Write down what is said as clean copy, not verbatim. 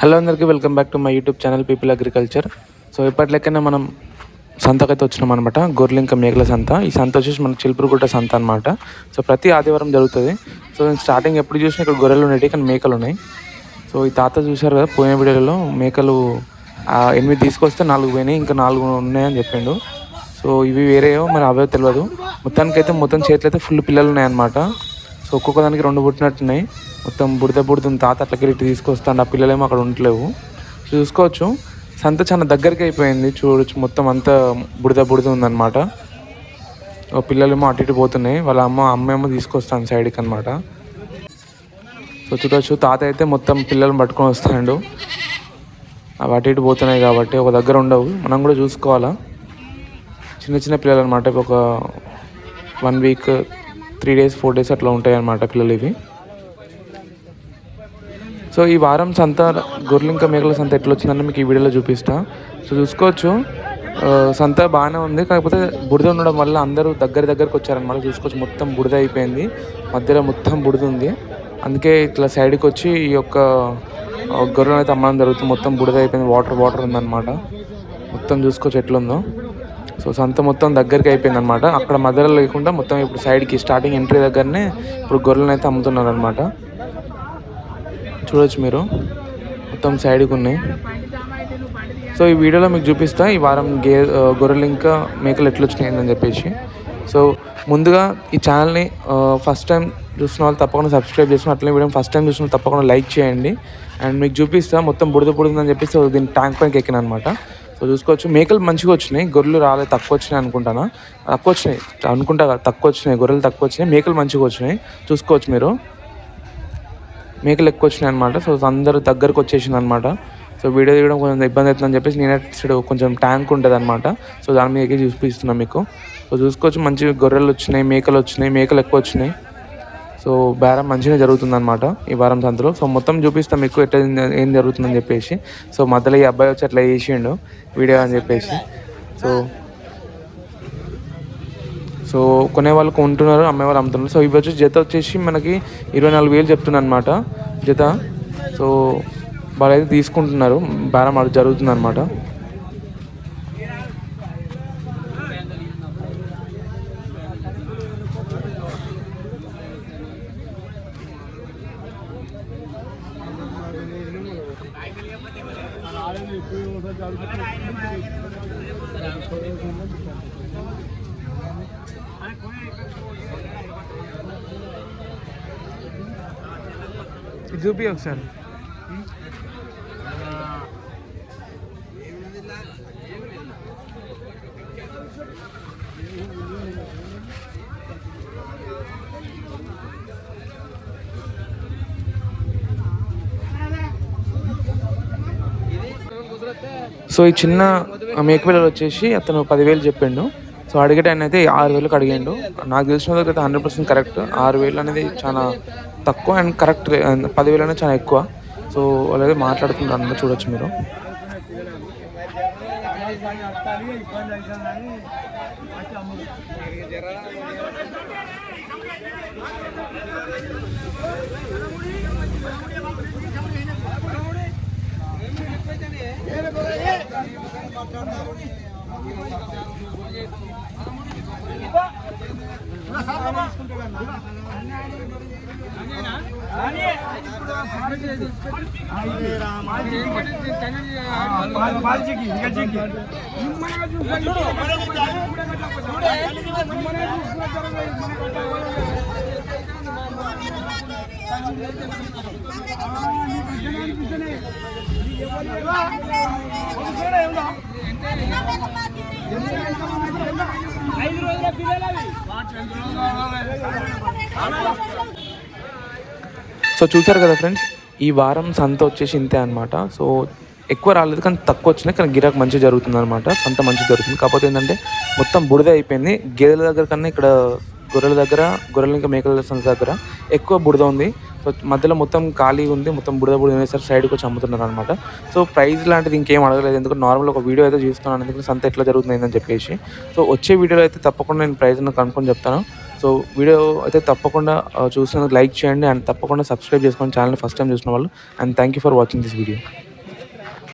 Hello అందరికీ welcome back to my YouTube channel people agriculture. So ఇప్పటిలెక్కనే మనం సంతకైతే వచ్చినాం అనమాట. గొర్రెలింక మేకల సంత. ఈ సంత వచ్చేసి మనకు చిలుపురుగుట్ట సంత అనమాట. సో ప్రతి ఆదివారం జరుగుతుంది. సో నేను స్టార్టింగ్ ఎప్పుడు చూసినా ఇక్కడ గొర్రెలు ఉన్నాయి, కానీ మేకలు ఉన్నాయి. సో ఈ తాత చూశారు కదా పోయిన వీడియోలో, మేకలు 8 తీసుకొస్తే 4 పోయినాయి, ఇంకా 4 ఉన్నాయని చెప్పిండు. సో ఇవి వేరేయో మరి అవే తెలియదు. మొత్తానికైతే మొత్తం చేతులు అయితే ఫుల్ పిల్లలు ఉన్నాయన్నమాట. సో ఒక్కొక్క దానికి 2 పుట్టినట్టున్నాయి. మొత్తం బుడుతుంది. తాత అట్లకి ఇటు తీసుకొస్తాడు, ఆ పిల్లలేమో అక్కడ ఉండలేవు. చూసుకోవచ్చు సంత చాలా దగ్గరికి అయిపోయింది. చూడొచ్చు మొత్తం అంతా బుడద ఉందన్నమాట. పిల్లలేమో అటు ఇటు పోతున్నాయి. వాళ్ళ అమ్మేమో తీసుకొస్తాను సైడ్కి అనమాట. సో చూడొచ్చు తాత అయితే మొత్తం పిల్లలను పట్టుకొని వస్తాడు. అవి అటు ఇటు పోతున్నాయి కాబట్టి ఒక దగ్గర ఉండవు, మనం కూడా చూసుకోవాలా. చిన్న పిల్లలు అనమాట. ఒక 1 వీక్ 3 days 4 days అట్లా ఉంటాయి అన్నమాట పిల్లలు ఇవి. సో ఈ వారం సంత గొర్రెలింక మేకల సంత ఎట్లా వచ్చిందని మీకు ఈ వీడియోలో చూపిస్తా. సో చూసుకోవచ్చు సంత బాగానే ఉంది, కాకపోతే బురద ఉండడం వల్ల అందరూ దగ్గరికి వచ్చారనమాట. చూసుకోవచ్చు మొత్తం బురద అయిపోయింది, మధ్యలో మొత్తం బురద ఉంది. అందుకే ఇట్లా సైడ్కి వచ్చి ఈ యొక్క గొర్రెలను అయితే అమ్మడం జరుగుతుంది. మొత్తం బురద అయిపోయింది, వాటర్ ఉందన్నమాట. మొత్తం చూసుకోవచ్చు ఎట్లుందో. సో సంత మొత్తం దగ్గరికి అయిపోయింది అనమాట. అక్కడ మధ్యలో లేకుండా మొత్తం ఇప్పుడు సైడ్కి స్టార్టింగ్ ఎంట్రీ దగ్గరనే ఇప్పుడు గొర్రెలను అయితే అమ్ముతున్నారు అనమాట. చూడొచ్చు మీరు మొత్తం సైడ్కి ఉన్నాయి. సో ఈ వీడియోలో మీకు చూపిస్తా ఈ వారం గొర్రెలింక మేకలు ఎట్లా వచ్చినాయిందని చెప్పేసి. సో ముందుగా ఈ ఛానల్ని ఫస్ట్ టైం చూసిన వాళ్ళు తప్పకుండా సబ్స్క్రైబ్ చేసుకుని, అట్లనే వీడియో ఫస్ట్ టైం చూసిన తప్పకుండా లైక్ చేయండి. అండ్ మీకు చూపిస్తా మొత్తం బుడుందని చెప్పేసి దీన్ని ట్యాంక్ పైకి ఎక్కిన అనమాట. సో చూసుకోవచ్చు మేకలు మంచిగా వచ్చినాయి, గొర్రెలు రాలేదు, తక్కువ వచ్చినాయి అనుకుంటా. తక్కువ వచ్చినాయి, గొర్రెలు తక్కువ వచ్చినాయి, మేకలు మంచిగా వచ్చినాయి. చూసుకోవచ్చు మీరు మేకలు ఎక్కువ వచ్చినాయి అనమాట. సో అందరూ దగ్గరకు వచ్చేసింది అనమాట. సో వీడియో తీయడం కొంచెం ఇబ్బంది అవుతుందని చెప్పేసి నేనే సైడ్ కొంచెం ట్యాంక్ ఉంటుంది అనమాట. సో దాని మీదకి చూపిస్తున్నాను మీకు. సో చూసుకోవచ్చు మంచి గొర్రెలు వచ్చినాయి, మేకలు ఎక్కువ వచ్చినాయి. సో బేరం మంచిగా జరుగుతుంది అనమాట ఈ వారం సంతలో. సో మొత్తం చూపిస్తాం మీకు ఎట్లా ఏం జరుగుతుందని చెప్పేసి. సో మధ్యలో ఈ అబ్బాయి వచ్చి అట్లా వేసిండు వీడియో అని చెప్పేసి. సో కొనేవాళ్ళు కొంటున్నారు, అమ్మేవాళ్ళు అమ్ముతున్నారు. సో ఇవి వచ్చి జత వచ్చేసి మనకి 24,000 చెప్తున్నారు అనమాట జత. సో వాళ్ళైతే తీసుకుంటున్నారు, బేరం అది జరుగుతుంది అనమాట. చూపి ఒకసారి. సో ఈ చిన్న మేకపిల్లలు వచ్చేసి అతను 10,000 చెప్పిండు. సో అడిగేట ఆయన అయితే 6,000కి అడిగాడు. నాకు తెలిసిన దగ్గర అయితే 100% కరెక్ట్. 6,000 అనేది చాలా తక్కువ అండ్ కరెక్ట్. 10,000 అనేది చాలా ఎక్కువ. సో వాళ్ళైతే మాట్లాడుతుంటారు అన్నమాట. చూడొచ్చు మీరు. సో చూసారు కదా ఫ్రెండ్స్, ఈ వారం సంత వచ్చేసి ఇంతే అనమాట. సో ఎక్కువ రాలేదు, కానీ తక్కువ వచ్చినాయి, కానీ గిరాకు మంచిగా జరుగుతుంది అనమాట. సంత మంచిగా జరుగుతుంది. కాకపోతే ఏంటంటే మొత్తం బురద అయిపోయింది. గేదెల దగ్గర కన్నా ఇక్కడ గొర్రెలు ఇంకా మేకల సంత దగ్గర ఎక్కువ బురద ఉంది. సో మధ్యలో మొత్తం ఖాళీ ఉంది, మొత్తం బురద వేసారు, సైడ్కి వచ్చి అమ్ముతున్నారు అనమాట. సో ప్రైస్ లాంటిది ఇంకేం అడగలేదు, ఎందుకంటే నార్మల్ ఒక వీడియో అయితే చూస్తున్నాను, ఎందుకంటే సంత ఎట్లా జరుగుతుందని చెప్పేసి. సో వచ్చే వీడియోలో అయితే తప్పకుండా నేను ప్రైస్ను కనుక్కొని చెప్తాను. సో వీడియో అయితే తప్పకుండా చూసినందుకు లైక్ చేయండి, అండ్ తప్పకుండా సబ్స్క్రైబ్ చేసుకోండి ఛానల్ ఫస్ట్ టైం చూసిన వాళ్ళు. And thank you for watching this video.